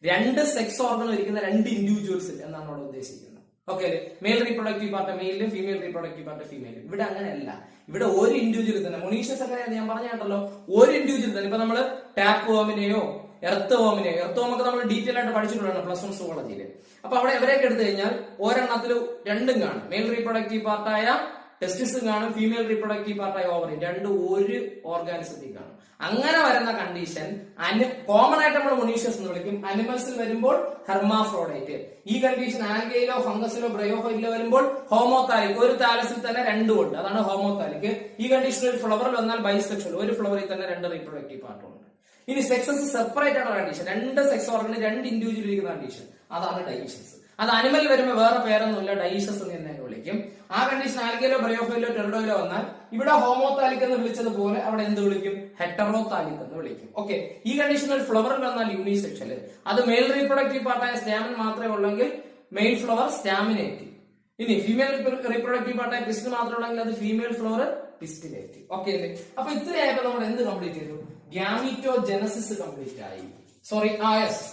രണ്ട് സെക്സ് ഓർഗൻ ഇരിക്കുന്ന രണ്ട് ഇൻഡിവിജ്വൽസ് എന്നാണ് അവിടെ ഉദ്ദേശിക്കുന്നത്. ഓക്കെ, മെയിൽ റീപ്രൊഡക്റ്റീവ് പാർട്ട് മെയിലും ഫീമെയിൽ റീപ്രൊഡക്റ്റീവ് പാർട്ട് ഫീമെയിലും. ഇവിടെ അങ്ങനെയല്ല. ഇവിടെ ഒരു ഇൻഡിവിജ്വൽ തന്നെ, മൊണീഷ്യസ് എങ്ങനെയാണ് ഞാൻ പറഞ്ഞാട്ടല്ലോ, ഒരു ഇൻഡിവിജ്വൽ തന്നെ. ഇപ്പൊ നമ്മള് ടാപ്പ് വോമിനെയോ എർത്ത് വോമിനെയോ, എർത്ത് വോമൊക്കെ നമ്മൾ ഡീറ്റെയിൽ ആയിട്ട് പഠിച്ചിട്ടുള്ളതാണ് പ്ലസ് 1 സുവോളജിയിൽ. അപ്പൊ അവിടെ ഇവരെയൊക്കെ എടുത്തു കഴിഞ്ഞാൽ ഒരെണ്ണത്തിൽ രണ്ടും കാണും. മെയിൽ റീപ്രൊഡക്റ്റീവ് പാർട്ടായ ടെസ്റ്റിസും കാണും, ഫീമെയിൽ റീപ്രൊഡക്റ്റീവ് പാർട്ടായ ഓവറി, രണ്ടും ഒരു ഓർഗാനിസത്തിൽ കാണും. അങ്ങനെ വരുന്ന കണ്ടീഷൻ കോമൺ ആയിട്ട് നമ്മൾ മൊണീഷ്യസ് എന്ന് വിളിക്കും. അനിമൽസിൽ വരുമ്പോൾ ഹെർമാഫ്രോഡൈറ്റ്. ഈ കണ്ടീഷൻ ആൽഗയിലോ ഫംഗസിലോ ബ്രയോഫൈറ്റിലോ വരുമ്പോൾ ഹോമോതാലിക്. ഒരു താലസിൽ തന്നെ രണ്ടും ഉണ്ട്, അതാണ് ഹോമോതാലിക്. ഈ കണ്ടീഷൻ ഒരു ഫ്ലവറിൽ വന്നാൽ ബൈസെക്ഷൽ, ഒരു ഫ്ലവറിൽ തന്നെ രണ്ട് റീപ്രൊഡക്റ്റീവ് പാർട്ട് ഉണ്ട്. ഇനി സെക്സസ് സെപ്പറേറ്റ് ആണ് കണ്ടീഷൻ, രണ്ട് സെക്സ് ഓർഗന് രണ്ട് ഇൻഡിവിജ്വൽ ഇരിക്കുന്ന കണ്ടീഷൻ, അതാണ് ഡൈഷ്യസ്. അത് അനിമൽ വരുമ്പോൾ വേറെ പേരൊന്നുമില്ല, ഡൈഷ്യസ് എന്ന് തന്നെ വിളിക്കും. ആ കണ്ടീഷൻ ആൽഗയിലോ ബ്രയോഫൈലോ ടെറിഡോയിലോ വന്നാൽ ഇവിടെ ഹോമോതാലിക് എന്ന് വിളിച്ചതുപോലെ അവിടെ എന്ത് വിളിക്കും? ഹെറ്ററോതാലിക് എന്ന് വിളിക്കും. ഓക്കെ, ഈ കണ്ടീഷൻ ഒരു ഫ്ലവറിൽ വന്നാൽ യൂണിസെക്ഷൽ. അത് മെയിൽ റീപ്രൊഡക്റ്റീവ് പാർട്ടായ സ്റ്റാമൻ മാത്രമേ ഉള്ളെങ്കിൽ മെയിൽ ഫ്ലവർ സ്റ്റാമിനേറ്റ്. ഇനി ഫീമെയിൽ റീപ്രൊഡക്റ്റീവ് പാർട്ടായ പിസ്റ്റിൽ മാത്രമേ ഉള്ളെങ്കിൽ അത് ഫീമെയിൽ ഫ്ലവർ പിസ്റ്റിലേറ്റ്. ഓക്കെ അല്ലേ? അപ്പൊ ഇത്രയായപ്പോ നമ്മൾ എന്ത് കംപ്ലീറ്റ് ചെയ്തു? ഗ്യാമീറ്റോജെനസിസ് കംപ്ലീറ്റ് ആയി. സോറി,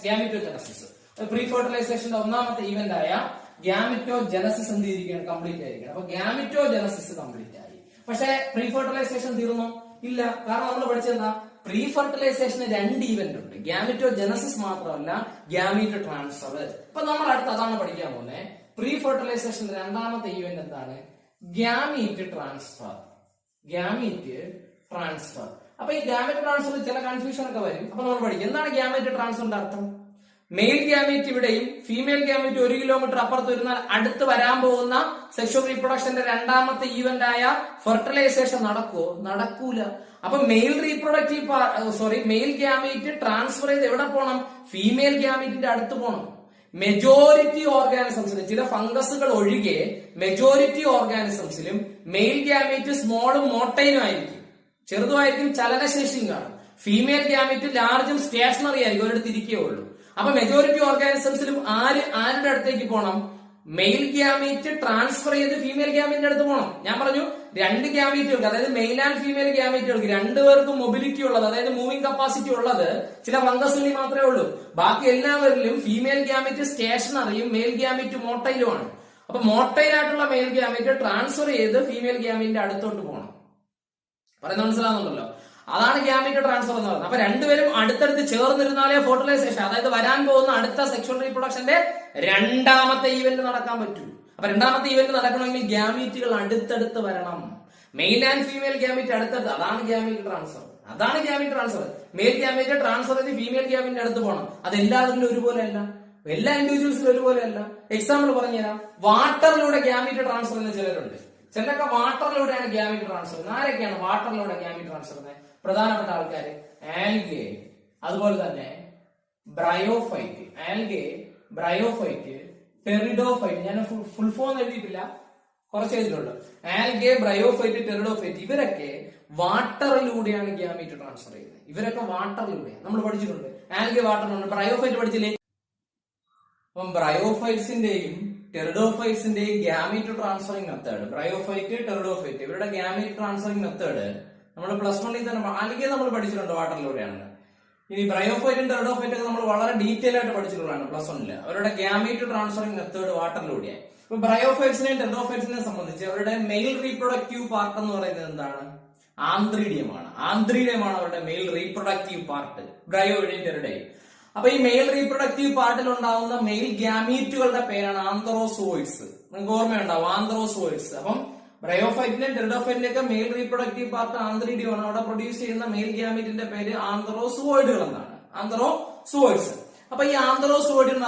ഗ്യാമീറ്റോജെനസിസ് പ്രീ ഫെർട്ടിലൈസേഷന്റെ ഒന്നാമത്തെ ഇവന്റ് ആയ ഗ്യാമീറ്റോജെനസിസ് എന്ത് ചെയ്തിരിക്കുകയാണ്? കംപ്ലീറ്റ് ആയിരിക്കണം. അപ്പൊ ഗ്യാമീറ്റോജെനസിസ് കംപ്ലീറ്റ് ആയി. പക്ഷെ പ്രീ ഫെർട്ടിലൈസേഷൻ തീർന്നോ? ഇല്ല. കാരണം നമ്മൾ പഠിച്ചെന്താ? പ്രീ ഫെർട്ടിലൈസേഷന് രണ്ട് ഇവന്റ് ഉണ്ട്. ഗ്യാമീറ്റോജെനസിസ് മാത്രമല്ല, ഗ്യാമീറ്റ് ട്രാൻസ്ഫർ. ഇപ്പൊ നമ്മൾ അടുത്ത് അതാണ് പഠിക്കാൻ പോകുന്നത്. പ്രീ ഫെർട്ടിലൈസേഷന്റെ രണ്ടാമത്തെ ഇവന്റ് എന്താണ്? Gamete transfer. Gamete transfer. അപ്പൊ ഈ ഗ്യാമീറ്റ് ട്രാൻസ്ഫർ ചില കൺഫ്യൂഷൻ ഒക്കെ വരും. അപ്പൊ നമ്മൾ പഠിക്കും എന്താണ് ഗ്യാമീറ്റ് ട്രാൻസ്ഫറിന്റെ അർത്ഥം. മെയിൽ ഗ്യാമീറ്റ് ഇവിടെയും ഫീമെയിൽ ഗ്യാമീറ്റ് 1 കിലോമീറ്റർ അപ്പുറത്ത് വരുന്നാൽ അടുത്ത് വരാൻ പോകുന്ന സെക്ഷൽ റീപ്രൊഡക്ഷന്റെ രണ്ടാമത്തെ ഈവന്റ് ആയ ഫെർട്ടിലൈസേഷൻ നടക്കുമോ? നടക്കൂല. അപ്പൊ മെയിൽ മെയിൽ ഗ്യാമീറ്റ് ട്രാൻസ്ഫർ ചെയ്ത് എവിടെ പോകണം? ഫീമെയിൽ ഗ്യാമീറ്റിന്റെ അടുത്ത് പോകണം. മെജോറിറ്റി ഓർഗാനിസംസിലും, ചില ഫംഗസുകൾ ഒഴികെ മെജോറിറ്റി ഓർഗാനിസംസിലും മെയിൽ ഗ്യാമീറ്റ് സ്മോളും മോട്ടൈലും ആയിരിക്കും, ചെറുതുമായിരിക്കും, ചലനശേഷിയും കാണും. ഫീമെയിൽ ഗ്യാമീറ്റ് ലാർജും സ്റ്റേഷനറി ആയിരിക്കും, ഒരിടത്ത് ഇരിക്കേ ഉള്ളൂ. അപ്പൊ മെജോറിറ്റി ഓർഗാനിസംസിലും ആരുടെ അടുത്തേക്ക് പോകണം? മെയിൽ ഗ്യാമീറ്റ് ട്രാൻസ്ഫർ ചെയ്ത് ഫീമെയിൽ ഗ്യാമീറ്റിന്റെ അടുത്ത് പോകണം. ഞാൻ പറഞ്ഞു രണ്ട് ഗ്യാമീറ്റുകൾക്ക്, അതായത് മെയിൽ ആൻഡ് ഫീമെയിൽ ഗ്യാമീറ്റുകൾക്ക് രണ്ടുപേർക്കും മൊബിലിറ്റി ഉള്ളത്, അതായത് മൂവിംഗ് കപ്പാസിറ്റി ഉള്ളത് ചില ഫംഗസിൽ മാത്രമേ ഉള്ളൂ. ബാക്കി എല്ലാവരിലും ഫീമെയിൽ ഗ്യാമീറ്റ് സ്റ്റേഷനറിയും മെയിൽ ഗ്യാമീറ്റ് മോട്ടൈലുമാണ്. അപ്പൊ മോട്ടൈൽ ആയിട്ടുള്ള മെയിൽ ഗ്യാമീറ്റ് ട്രാൻസ്ഫർ ചെയ്ത് ഫീമെയിൽ ഗ്യാമീറ്റിന്റെ അടുത്തോട്ട് പോകണം. പറയുന്നത് മനസ്സിലാകുന്നുണ്ടല്ലോ? അതാണ് ഗ്യാമീറ്റ് ട്രാൻസ്ഫർ എന്ന് പറയുന്നത്. അപ്പൊ രണ്ടുപേരും അടുത്തടുത്ത് ചേർന്നിരുന്നാലേ ഫെർട്ടിലൈസേഷൻ, അതായത് വരാൻ പോകുന്ന അടുത്ത സെക്ഷൽ റീപ്രൊഡക്ഷന്റെ രണ്ടാമത്തെ ഈവന്റ് നടക്കാൻ പറ്റൂ. അപ്പൊ രണ്ടാമത്തെ ഈവന്റ് നടക്കണമെങ്കിൽ ഗ്യാമീറ്റുകൾ അടുത്തടുത്ത് വരണം. മെയിൽ ആൻഡ് ഫീമെയിൽ ഗ്യാമീറ്റ് അടുത്തടുത്ത്, അതാണ് ഗ്യാമീറ്റ് ട്രാൻസ്ഫർ. അതാണ് gamete transfer. Male gamete transfer ചെയ്ത് ഫീമെയിൽ ഗ്യാമീറ്റിന്റെ അടുത്ത് പോകണം. അത് എല്ലാവരിലും ഒരുപോലെ അല്ല, എല്ലാ ഇൻഡിവിജ്വൽസിലും ഒരുപോലെ അല്ല. എക്സാമ്പിൾ പറഞ്ഞുതരാം. വാട്ടറിലൂടെ ഗ്യാമീറ്റ് ട്രാൻസ്ഫർ ചെയ്യുന്ന ചിലരുണ്ട്. ചിലരൊക്കെ വാട്ടറിലൂടെയാണ് ഗ്യാമീറ്റ് ട്രാൻസ്ഫർ ചെയ്യുന്നത്. ആരൊക്കെയാണ് വാട്ടറിലൂടെ ഗ്യാമീറ്റ് ട്രാൻസ്ഫർ ചെയ്യുന്നത്? പ്രധാനപ്പെട്ട ആൾക്കാര് ആൽഗെ, അതുപോലെ തന്നെ ബ്രയോഫൈറ്റ്. Algae, bryophyte, pteridophyte. ഞാൻ ഫുൾ ഫോം എഴുതിയിട്ടില്ല, കുറച്ച് എഴുതിയിട്ടുള്ളൂ. ആൽഗെ, ബ്രയോഫൈറ്റ്, ടെറിഡോഫൈറ്റ്, ഇവരൊക്കെ വാട്ടറിലൂടെയാണ് ഗ്യാമീറ്റ് ട്രാൻസ്ഫർ ചെയ്യുന്നത്. ഇവരൊക്കെ വാട്ടറിലൂടെയാണ് നമ്മൾ പഠിച്ചിട്ടുണ്ട്. ആൽഗെ വാട്ടറിലൂടെ, ബ്രയോഫൈറ്റ് പഠിച്ചില്ലേ? അപ്പം ബ്രയോഫൈറ്റ്സിന്റെയും ടെറിഡോഫൈറ്റ്സിന്റെയും gamete transferring method, bryophyte, pteridophyte, ഇവരുടെ ഗ്യാമീറ്റ് ട്രാൻസ്ഫറിംഗ് മെത്തേഡ് നമ്മൾ +1 തന്നെ അല്ലെങ്കിൽ നമ്മൾ പഠിച്ചിട്ടുണ്ട് വാട്ടറിലൂടെയാണ്. ഇനി ബ്രയോഫൈറ്റും ടെറിഡോഫൈറ്റും ഒക്കെ നമ്മൾ വളരെ ഡീറ്റെയിൽ ആയിട്ട് പഠിച്ചിട്ടുള്ളതാണ് +1. അവരുടെ ഗ്യാമീറ്റ് ട്രാൻസ്ഫറിംഗ് മെത്തേഡ് വാട്ടറിലൂടെയാണ്. ഇപ്പൊ ബ്രയോഫൈറ്റ്സിനെയും ടെറിഡോഫൈറ്റ്സിനെയും സംബന്ധിച്ച് അവരുടെ മെയിൽ റീപ്രൊഡക്റ്റീവ് പാർട്ട് എന്ന് പറയുന്നത് എന്താണ്? ആന്ത്രീഡിയമാണ്. ആന്ത്രീഡിയമാണ് അവരുടെ മെയിൽ റീപ്രൊഡക്റ്റീവ് പാർട്ട്, ബ്രയോയുടെയും ടെറിഡയും. അപ്പൊ ഈ മെയിൽ റീപ്രൊഡക്റ്റീവ് പാർട്ടിൽ ഉണ്ടാവുന്ന മെയിൽ ഗ്യാമീറ്റുകളുടെ പേരാണ് ആന്ത്രോസോയിഡ്സ്. നിങ്ങൾക്ക് ഓർമ്മയുണ്ടാവും ആന്ത്രോസോയിഡ്സ്. അപ്പം ബ്രയോഫൈറ്റിന്റെയും ടെറിഡോഫൈറ്റിന്റെയും ഒക്കെ മെയിൽ റീപ്രൊഡക്റ്റീവ് പാർട്ട് ആന്ത്രീഡിയമാണ്. അവിടെ പ്രൊഡ്യൂസ് ചെയ്യുന്ന മെയിൽ ഗ്യാമീറ്റിന്റെ പേര് ആന്ത്രോസോയിഡുകൾ എന്നാണ്. ആന്ത്രോസോയിഡ്സ്. അപ്പൊ ഈ ആന്ത്രോസോയിഡുകൾ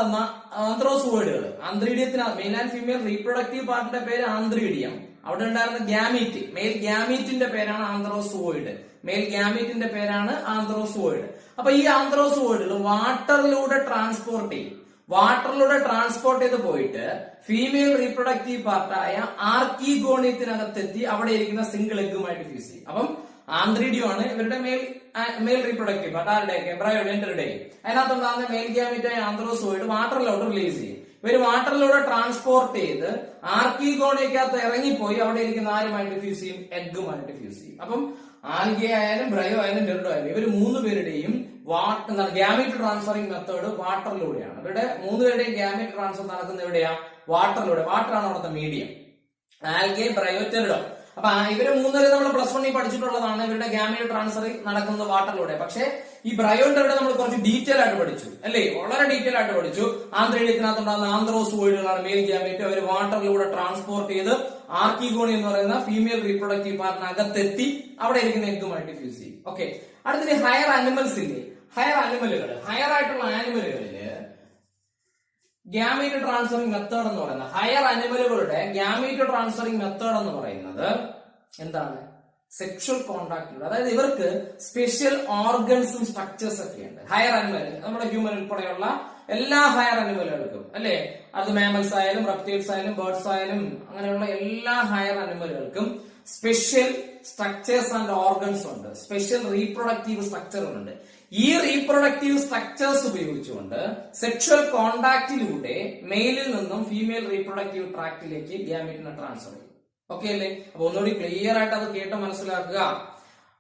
ആന്ത്രീഡിയത്തിന് മെയിൽ ആൻഡ് ഫീമെയിൽ റീപ്രൊഡക്റ്റീവ് പാർട്ടിന്റെ പേര് ആന്ത്രീഡിയം. അവിടെ ഉണ്ടായിരുന്ന ഗ്യാമീറ്റ്, മെയിൽ ഗ്യാമീറ്റിന്റെ പേരാണ് ആന്ത്രോസോയിഡ്. മെയിൽ ഗ്യാമീറ്റിന്റെ പേരാണ് ആന്ത്രോസോയിഡ്. അപ്പൊ ഈ ആന്ത്രോസോയിഡുകൾ വാട്ടറിലൂടെ ട്രാൻസ്പോർട്ട് ചെയ്ത് പോയിട്ട് ഫീമെയിൽ റീപ്രൊഡക്റ്റീവ് പാർട്ടായ ആർക്കിഗോണിയത്തിനകത്തെത്തി അവിടെ ഇരിക്കുന്ന സിംഗിൾ എഗ്ഗുമായിട്ട് ഫ്യൂസ് ചെയ്യും. അപ്പം ആന്ത്രീഡിയം ആണ് ഇവരുടെ മെയിൽ റീപ്രൊഡക്റ്റീവ് പാർട്ട്. ആരുടെയൊക്കെ? ബ്രയോയുടെയും ടെറിഡയും. അതിനകത്തുണ്ടാകുന്ന മെയിൽ ഗ്യാമീറ്റായ ആന്ത്രോസോയിഡ് വാട്ടറിലോട്ട് റിലീസ് ചെയ്യും. ഇവര് വാട്ടറിലൂടെ ട്രാൻസ്പോർട്ട് ചെയ്ത് ആർക്കിഗോണിയക്കകത്ത് ഇറങ്ങിപ്പോയി അവിടെ ഇരിക്കുന്ന ആരുമായിട്ട് ഫ്യൂസ് ചെയ്യും? എഗ്ഗുമായിട്ട് ഫ്യൂസ് ചെയ്യും. അപ്പം ആൽഗെ ആയാലും ബ്രയോ ആയാലും ടെറിഡോ ആയാലും ഇവർ 3 പേരുടെയും ഗ്യാമീറ്റ് ട്രാൻസ്ഫറിംഗ് മെത്തേഡ് വാട്ടറിലൂടെയാണ്. ഇവരുടെ 3 പേരുടെയും ഗ്യാമീറ്റ് ട്രാൻസ്ഫർ നടക്കുന്ന എവിടെയാ? വാട്ടറിലൂടെ. വാട്ടറാണ് അവിടുത്തെ മീഡിയം. Algae, Brio, ടെറിഡോ. അപ്പൊ ഇവര് 3 പേര് നമ്മൾ +1 പഠിച്ചിട്ടുള്ളതാണ്. ഇവരുടെ ഗ്യാമീറ്റ് ട്രാൻസ്ഫർ നടക്കുന്നത് വാട്ടറിലൂടെ. പക്ഷെ ഈ ബ്രയോ, ടെറിഡോ നമ്മൾ കുറച്ച് ഡീറ്റെയിൽ ആയിട്ട് പഠിച്ചു അല്ലേ? വളരെ ഡീറ്റെയിൽ ആയിട്ട് പഠിച്ചു. ആന്ത്രീഡിയത്തിനകത്തുണ്ടാകുന്ന ആന്ത്രോസോയിഡുകളാണ് മെയിൽ ഗ്യാമീറ്റ്. അവർ വാട്ടറിലൂടെ ട്രാൻസ്പോർട്ട് ചെയ്ത് ആർക്കിഗോണി എന്ന് പറയുന്ന ഫീമെയിൽ റീപ്രൊഡക്റ്റീവ് പാർട്ടിനകത്തെത്തി അവിടെ ഇരിക്കുന്ന എഗ്ഗുമായിട്ട് ഫ്യൂസ് ചെയ്യും. ഓക്കെ. അടുത്തത് ഹയർ ആനിമൽസ് ഇല്ലേ? ഹയർ ആയിട്ടുള്ള ആനിമലുകളില് ഗ്യാമീറ്റ് ട്രാൻസ്ഫറിംഗ് മെത്തേഡ് എന്ന് പറയുന്നത്, ഹയർ അനിമലുകളുടെ ഗ്യാമീറ്റ് ട്രാൻസ്ഫറിംഗ് മെത്തേഡ് എന്ന് പറയുന്നത് എന്താണ്? Sexual contact. അതായത് ഇവർക്ക് സ്പെഷ്യൽ ഓർഗൻസും സ്ട്രക്ചേഴ്സ് ഒക്കെ ഉണ്ട്. ഹയർ അനിമൽ, നമ്മുടെ ഹ്യൂമൻ ഉൾപ്പെടെയുള്ള എല്ലാ ഹയർ അനിമലുകൾക്കും അല്ലെ, അത് മാമൽസ് ആയാലും റെപ്റ്റൈൽസ് ആയാലും ബേർഡ്സ് ആയാലും അങ്ങനെയുള്ള എല്ലാ ഹയർ അനിമലുകൾക്കും സ്പെഷ്യൽ സ്ട്രക്ചേഴ്സ് ആൻഡ് ഓർഗൻസ് ഉണ്ട്. സ്പെഷ്യൽ റീപ്രൊഡക്റ്റീവ് സ്ട്രക്ചറുകളുണ്ട്. ഈ റീപ്രൊഡക്റ്റീവ് സ്ട്രക്ചേഴ്സ് ഉപയോഗിച്ചുകൊണ്ട് സെക്ഷൽ കോണ്ടാക്റ്റിലൂടെ മെയിലിൽ നിന്നും ഫീമെയിൽ റീപ്രൊഡക്റ്റീവ് ട്രാക്റ്റിലേക്ക് ഗ്യാമീറ്റിനെ ട്രാൻസ്ഫർ ചെയ്യും. ഓക്കെ അല്ലേ? അപ്പൊ ഒന്നുകൂടി ക്ലിയർ ആയിട്ട് അത് കേട്ട് മനസ്സിലാക്കുക.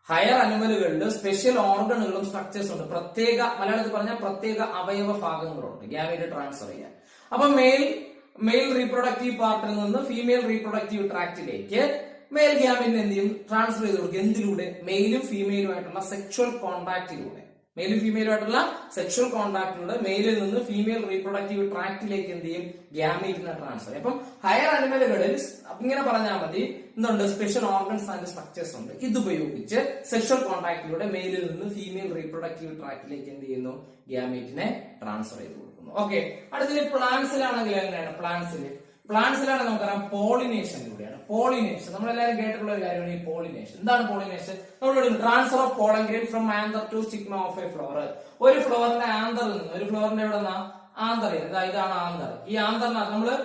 ഹയർ അനിമലുകളിൽ സ്പെഷ്യൽ ഓർഗനുകളും സ്ട്രക്ചേഴ്സ് ഉണ്ട്. പ്രത്യേക, മലയാളത്തിൽ പറഞ്ഞാൽ പ്രത്യേക അവയവ ഭാഗങ്ങളുണ്ട് ഗ്യാമീറ്റ് ട്രാൻസ്ഫർ ചെയ്യാൻ. അപ്പൊ മെയിൽ റീപ്രൊഡക്റ്റീവ് പാർട്ടിൽ നിന്ന് ഫീമെയിൽ റീപ്രൊഡക്റ്റീവ് ട്രാക്റ്റിലേക്ക് മെയിൽ ഗ്യാമീറ്റിനെ എന്ത് ചെയ്യും? ട്രാൻസ്ഫർ ചെയ്ത് കൊടുക്കും. എന്തിലൂടെ? മെയിലും ഫീമെയിലുമായിട്ടുള്ള സെക്ഷൽ കോണ്ടാക്റ്റിലൂടെ. മെയിലും ഫീമെയിലുമായിട്ടുള്ള സെക്ഷൽ കോണ്ടാക്റ്റിലൂടെ മെയിലിൽ നിന്ന് ഫീമെയിൽ റീപ്രൊഡക്റ്റീവ് ട്രാക്റ്റിലേക്ക് എന്ത് ചെയ്യും? ഗ്യാമീറ്റിനെ ട്രാൻസ്ഫർ. അപ്പം ഹയർ അനിമലുകളിൽ ഇങ്ങനെ പറഞ്ഞാൽ മതി, എന്തുണ്ട്? സ്പെഷ്യൽ ഓർഗൻസ് ആൻഡ് സ്ട്രക്ചേഴ്സ് ഉണ്ട്. ഇതുപയോഗിച്ച് സെക്ഷൽ കോണ്ടാക്റ്റിലൂടെ മെയിലിൽ നിന്ന് ഫീമെയിൽ റീപ്രൊഡക്റ്റീവ് ട്രാക്റ്റിലേക്ക് എന്ത് ചെയ്യുന്നു? ഗ്യാമീറ്റിനെ ട്രാൻസ്ഫർ ചെയ്ത് കൊടുക്കുന്നു. ഓക്കെ. അടുത്തത് പ്ലാന്റ്സിലാണെങ്കിൽ എങ്ങനെയാണ്? പ്ലാന്റ്സിലാണ് നമുക്കറിയാം പോളിനേഷനിലൂടെയാണ്. പോളിനേഷൻ നമ്മളെല്ലാവരും കേട്ടിട്ടുള്ള ഒരു കാര്യമാണ് ഈ പോളിനേഷൻ. എന്താണ് പോളിനേഷൻ? നമ്മൾ transfer of pollen grain from anther to stigma of a flower. ഒരു ഫ്ലവറിന്റെ ആന്തറിൽ നിന്ന്, ഒരു ഫ്ലവറിന്റെ എവിടെ നിന്നാ? ആന്തറിൽ. ഇതാണ് ആന്തർ. ഈ ആന്തറിനകത്ത് നമ്മള്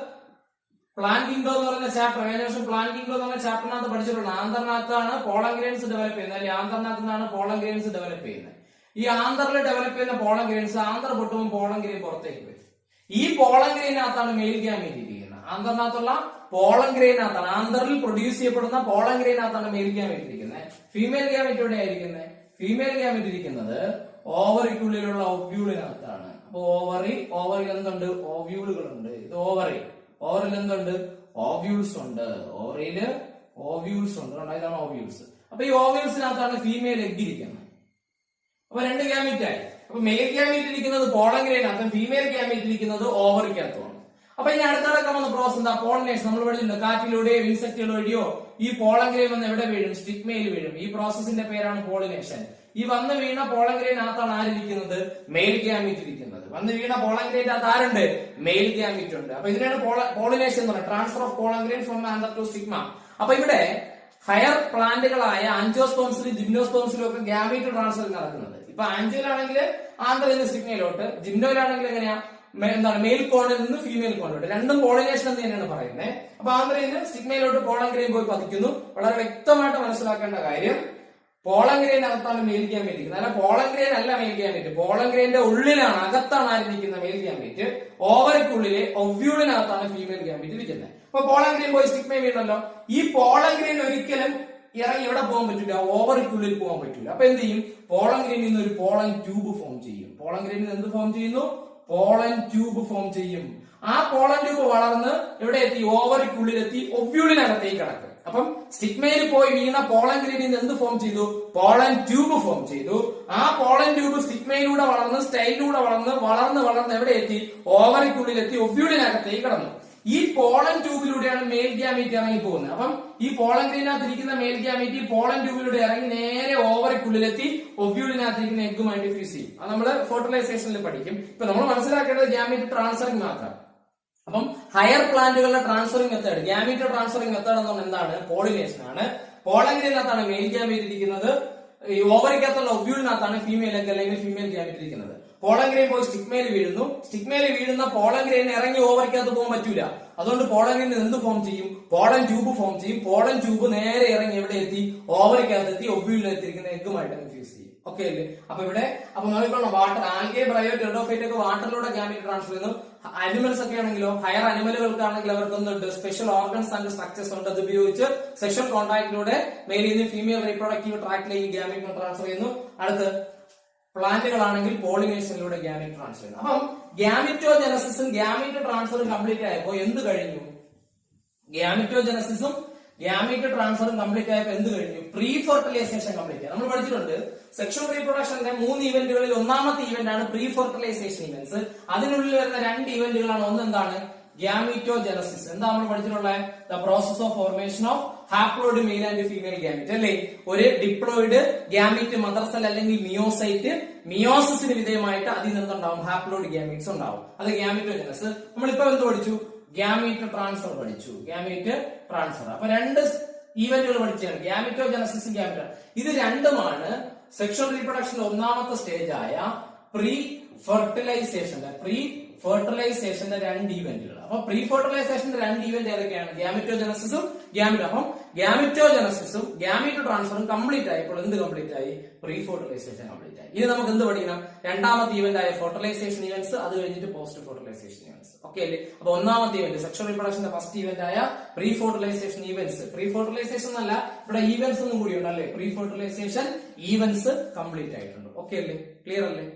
പ്ലാന്റ് കിങ്ഡം എന്ന് പറയുന്ന ചാപ്റ്റർ, കഴിഞ്ഞ വർഷം പ്ലാന്റ് കിങ്ഡം എന്ന് പറഞ്ഞ ചാപ്റ്ററിനകത്ത് പഠിച്ചിട്ടുള്ള ആന്തറിനകത്താണ് പോളൻ ഗ്രെയിൻസ് ഡെവലപ്പ് ചെയ്യുന്നത്. അല്ലെങ്കിൽ ആന്തറിനകത്ത് നിന്നാണ് പോളൻ ഗ്രെയിൻസ് ഡെവലപ്പ് ചെയ്യുന്നത്. ഈ ആന്തറിൽ ഡെവലപ്പ് ചെയ്യുന്ന പോളൻ ഗ്രെയിൻസ് ആന്തർ പൊട്ടുമ്പോൾ പോളൻ ഗ്രെയിൻ പുറത്തേക്ക് വരും. ഈ പോളൻ ഗ്രെയിനകത്താണ് മെയിൽ ഗ്യാമീറ്റ് ഇരിക്കുന്നത്. ആന്തറിനകത്തുള്ള പോളൻ ഗ്രെയിനകത്താണ്, ആന്തറിൽ പ്രൊഡ്യൂസ് ചെയ്യപ്പെടുന്ന പോളൻ ഗ്രെയിനകത്താണ് മെയിൽ ഗ്യാമീറ്റ് ഇരിക്കുന്നത്. ഫീമെയിൽ ഗ്യാമീറ്റ് എവിടെ ആയിരിക്കുന്നത്? ഫീമെയിൽ ഗ്യാമീറ്റ് ഇരിക്കുന്നത് ഓവറിക്കുള്ളിലുള്ള ഓവ്യൂളിനകത്താണ്. അപ്പൊ ഓവറിൽ എന്തുണ്ട്? ഓവ്യൂളുകളുണ്ട്. ഇത് ഓവറിൽ എന്തുണ്ട്? ഓവ്യൂൾസ് ഉണ്ട്. ഓവറിയില് ഓവ്യൂൾസ് ഉണ്ട്. ഇതാണ് ഓവ്യൂൾസ്. അപ്പൊ ഈ ഓവ്യൂൾസിനകത്താണ് ഫീമെയിൽ എഗ് ഇരിക്കുന്നത്. അപ്പൊ 2 ഗ്യാമീറ്റ് ആയി. അപ്പൊ മെയിൽ ഗ്യാമീറ്റ് ഇരിക്കുന്നത് പോളൻ ഗ്രെയിനകത്തും ഫീമെയിൽ ഗ്യാമീറ്റ് ഇരിക്കുന്നത് ഓവറിക്കകത്തുമാണ്. അപ്പൊ ഇനി അടുത്ത നടക്കുന്ന പ്രോസസ് എന്താ? പോളിനേഷൻ. നമ്മൾ പഠിച്ചിട്ടുണ്ട്, കാറ്റിലൂടെയോ ഇൻസെക്റ്റുകൾ വഴിയോ ഈ പോളൻ ഗ്രെയിൻ വന്ന് എവിടെ വീഴും? സ്റ്റിഗ്മയിൽ വീഴും. ഈ പ്രോസസിന്റെ പേരാണ് പോളിനേഷൻ. ഈ വന്ന് വീണ പോളൻ ഗ്രെയിനകത്താണ് ആരിയിരിക്കുന്നത്? മെയിൽ ഗ്യാമീറ്റ് ഇരിക്കുന്നത്. വന്ന് വീണ പോളൻ ഗ്രെയിനകത്ത് ആരുണ്ട്? മെയിൽ ഗ്യാമീറ്റ് ഉണ്ട്. അപ്പൊ ഇതിനാണ് പോളിനേഷൻ എന്ന് പറയുന്നത്, transfer of pollen grain from anther to stigma. അപ്പൊ ഇവിടെ ഹയർ പ്ലാന്റുകളായ ആൻജിയോസ്പോംസിലും ജിംനോസ്പോംസിലും ഒക്കെ ഗ്യാമീറ്റ് ട്രാൻസ്ഫർ നടക്കുന്നത്. ഇപ്പൊ ആൻജിയോയിലാണെങ്കിൽ ആന്തറിൽ നിന്ന് സ്റ്റിഗ്മയിലോട്ട്, ജിംനോയിലാണെങ്കിൽ എങ്ങനെയാ? എന്താണ്? മെയിൽ കോണിൽ നിന്ന് ഫീമെയിൽ കോണിലോട്ട്. രണ്ടും പോളിനേഷൻ എന്ന് തന്നെയാണ് പറയുന്നത്. അപ്പൊ ആന്തറിൽ നിന്ന് സ്റ്റിഗ്മയിലോട്ട് പോളൻ ഗ്രെയിൻ പോയി പതിക്കുന്നു. വളരെ വ്യക്തമായിട്ട് മനസ്സിലാക്കേണ്ട കാര്യം, പോളൻ ഗ്രെയിനകത്താണ് മെയിൽ ഗ്യാമീറ്റ് ഇരിക്കുന്നത്. അല്ല, പോളൻ ഗ്രെയിൻ അല്ല മെയിൽ ഗ്യാമീറ്റ്. പോളൻ ഗ്രെയിന്റെ ഉള്ളിലാണ്, അകത്താണ് ആയിരിക്കുന്നത് മെയിൽ ഗ്യാമീറ്റ്. ഓവറിക്കുള്ളിലെ ഒവ്യൂളിനകത്താണ് ഫീമെയിൽ ഗ്യാമീറ്റ് ഇരിക്കുന്നത്. അപ്പൊ പോളൻ ഗ്രെയിൻ പോയി സ്റ്റിഗ്മയിൽ വീണല്ലോ. ഈ പോളൻ ഗ്രെയിൻ ഒരിക്കലും ഇറങ്ങി എവിടെ പോകാൻ പറ്റില്ല, ഓവറിക്കുള്ളിൽ പോകാൻ പറ്റില്ല. അപ്പൊ എന്ത് ചെയ്യും, പോളൻ ഗ്രെയിനിൽ നിന്ന് ഒരു പോളൻ ട്യൂബ് ഫോം ചെയ്യും. പോളൻ ഗ്രെയിനിൽ എന്ത് ഫോം ചെയ്യുന്നു, പോളൻ ട്യൂബ് ഫോം ചെയ്യും. ആ പോളൻ ട്യൂബ് വളർന്ന് എവിടെ എത്തി, ഓവറിക്കുള്ളിലെത്തി ഒവ്യൂളിനകത്തേക്ക് കടക്കും. അപ്പം സ്റ്റിഗ്മയിൽ പോയി വീണ പോളൻ ഗ്രെയിനിൽ നിന്ന് എന്ത് ഫോം ചെയ്തു, പോളൻ ട്യൂബ് ഫോം ചെയ്തു. ആ പോളൻ ട്യൂബ് സ്റ്റിഗ്മയിലൂടെ വളർന്ന് സ്റ്റൈലിലൂടെ വളർന്ന് എവിടെ എത്തി, ഓവറിക്കുള്ളിലെത്തി ഒവ്യൂളിനകത്തേക്ക് കടന്നു. ഈ പോളൻ ട്യൂബിലൂടെയാണ് മെയിൽ ഗ്യാമീറ്റ് ഇറങ്ങി പോകുന്നത്. അപ്പം ഈ പോളൻ ഗ്രെയിനകത്ത് ഇരിക്കുന്ന മെയിൽ ഗ്യാമീറ്റ് പോളൻ ട്യൂബിലൂടെ ഇറങ്ങി നേരെ ഓവറിക്കുള്ളിലെത്തി ഒവ്യൂളിനകത്തിരിക്കുന്ന എഗ്ഗുമായിട്ട് ഫ്യൂസ് ചെയ്യും. അത് നമ്മൾ ഫെർട്ടിലൈസേഷനിൽ പഠിക്കും. ഇപ്പൊ നമ്മൾ മനസ്സിലാക്കേണ്ടത് ഗ്യാമീറ്റ് ട്രാൻസ്ഫറിംഗ് മാത്രം. അപ്പം ഹയർ പ്ലാന്റുകളുടെ transferring method, gamete transferring method എന്ന് പറഞ്ഞാൽ എന്താണ്, പോളിനേഷൻ ആണ്. പോളൻ ഗ്രെയിനകത്താണ് മെയിൽ ഗ്യാമീറ്റ് ഇരിക്കുന്നത്, ഓവറിക്കകത്തുള്ള ഒവ്യൂളിനകത്താണ് ഫീമെയിൽ എഗ് അല്ലെങ്കിൽ ഫീമെയിൽ ഗ്യാമീറ്റ് ഇരിക്കുന്നത്. പോളൻ ഗ്രെയിൻ പോയി സ്റ്റിഗ്മയിൽ വീഴുന്നു. സ്റ്റിഗ്മയിൽ വീഴുന്ന പോളൻ ഗ്രെയിൻ ഇറങ്ങി ഓവറിക്കകത്ത് പോകാൻ പറ്റൂല. അതുകൊണ്ട് പോളൻ ഗ്രെയിൻ എന്ത് ഫോം ചെയ്യും, പോളൻ ട്യൂബ് ഫോം ചെയ്യും. പോളൻ ട്യൂബ് നേരെ ഇറങ്ങി എവിടെ എത്തി, ഓവറിക്കകത്ത് എത്തി ഒവ്യൂളിൽ എത്തിയിരിക്കുന്ന എഗ്ഗുമായിട്ട് ഫ്യൂസ് ചെയ്യും. ഓക്കെ അല്ലേ? അപ്പൊ ഇവിടെ അപ്പൊ നോക്കിക്കോണം, വാട്ടർ, ആൽഗെ, ബ്രയോ, ടെറിഡോഫൈറ്റ് ഒക്കെ വാട്ടറിലൂടെ ഗ്യാമീറ്റ് ട്രാൻസ്ഫർ ചെയ്യുന്നു. അനിമൽസ് ഒക്കെ ആണെങ്കിലോ, ഹയർ അനിമലുകൾക്കാണെങ്കിൽ അവർക്ക് എന്തുണ്ട്, സ്പെഷ്യൽ ഓർഗൻസ് ആൻഡ് സ്ട്രക്ചേഴ്സ് ഉണ്ട്. അത് ഉപയോഗിച്ച് സെക്ഷൽ കോൺടാക്റ്റിലൂടെ മെയിലിൽ നിന്ന് ഫീമെയിൽ റീപ്രൊഡക്റ്റീവ് ട്രാക്റ്റിലേക്ക് ഗ്യാമീറ്റ് ട്രാൻസ്ഫർ ചെയ്യുന്നു. അടുത്ത് പ്ലാന്റുകളാണെങ്കിൽ പോളിനേഷനിലൂടെ ഗ്യാമീറ്റ് ട്രാൻസ്ഫർ ചെയ്യുന്നു. അപ്പം ഗ്യാമിറ്റോജനസിസും ഗ്യാമീറ്റ് ട്രാൻസ്ഫറും കംപ്ലീറ്റ് ആയപ്പോ എന്ത് കഴിഞ്ഞു, ഗ്യാമിറ്റോജനസിസും ഗ്യാമീറ്റ് ട്രാൻസ്ഫറും കംപ്ലീറ്റ് ആയപ്പോ എന്ത് കഴിഞ്ഞു, പ്രീ ഫെർട്ടിലൈസേഷൻ കംപ്ലീറ്റ് ആയി. നമ്മൾ പഠിച്ചിട്ടുണ്ട് സെക്ഷൽ റീപ്രൊഡക്ഷന്റെ 3 ഇവന്റുകളിൽ ഒന്നാമത്തെ ഇവന്റ് ആണ് പ്രീ ഫെർട്ടിലൈസേഷൻ ഇവന്റ്സ്. അതിനുള്ളിൽ വരുന്ന 2 ഇവന്റുകളാണ്. ഒന്ന് എന്താണ്, ഗ്യാമീറ്റോജനസിസ്. എന്താ നമ്മൾ പഠിച്ചിട്ടുള്ളത്, the process of formation of haploid male and female gamete അല്ലേ. ഒരു ഡിപ്ലോയിഡ് ഗ്യാമീറ്റ് മദർ സെൽ അല്ലെങ്കിൽ മിയോസൈറ്റ്, മിയോസിസിന് വിധേയമായിട്ട് അതിൽ നിന്നുണ്ടാവും ഹാപ്ലോയിഡ് ഗ്യാമീറ്റ്സ് ഉണ്ടാവും. അത് ഗ്യാമീറ്റോജനസ്. നമ്മളിപ്പോ എന്ത് പഠിച്ചു, ഗ്യാമീറ്റ് ട്രാൻസ്ഫർ പഠിച്ചു, ഗ്യാമീറ്റ് ട്രാൻസ്ഫർ. അപ്പൊ 2 ഈവന്റുകൾ പഠിച്ചാണ്, ഗ്യാമീറ്റോജനസിസും ഗ്യാമീറ്റോ. ഇത് രണ്ടുമാണ് സെക്ഷൽ റീപ്രൊഡക്ഷന്റെ ഒന്നാമത്തെ സ്റ്റേജ് ആയ പ്രീ ഫെർട്ടിലൈസേഷന്റെ 2 ഈവന്റുകൾ. അപ്പൊ പ്രീ ഫെർട്ടിലൈസേഷന്റെ 2 ഈവന്റ് ഏതൊക്കെയാണ്, ഗ്യാമീറ്റോജനസിസും ഗ്യാമീറ്റ്. അപ്പം ഗ്യാമീറ്റോജനസിസും ഗ്യാമീറ്റ് ട്രാൻസ്ഫറും കംപ്ലീറ്റ് ആയപ്പോൾ എന്ത് കംപ്ലീറ്റ് ആയി, പ്രീ ഫെർട്ടിലൈസേഷൻ കംപ്ലീറ്റ് ആയി. ഇനി നമുക്ക് എന്ത് പഠിക്കണം, രണ്ടാമത്തെ ഇവന്റ് ആയ ഫെർട്ടിലൈസേഷൻ ഇവന്റ്സ്, അത് കഴിഞ്ഞിട്ട് പോസ്റ്റ് ഫെർട്ടിലൈസേഷൻ ഇവന്റ്സ്. ഓക്കെ അല്ലേ? അപ്പൊ ഒന്നാമത്തെ ഇവന്റ് സെക്ഷൽ റീപ്രൊഡക്ഷന്റെ ഫസ്റ്റ് ഇവന്റ് ആയ pre fertilisation events. Pre fertilisation എന്നല്ല, ഇവിടെ ഈവന്റ്സ് ഒന്നും കൂടി ഉണ്ടല്ലേ. പ്രീ ഫെർട്ടിലൈസേഷൻ ഈവന്റ്സ് കംപ്ലീറ്റ് ആയിട്ടുണ്ട്. ഓക്കെ അല്ലേ? ക്ലിയർ അല്ലേ?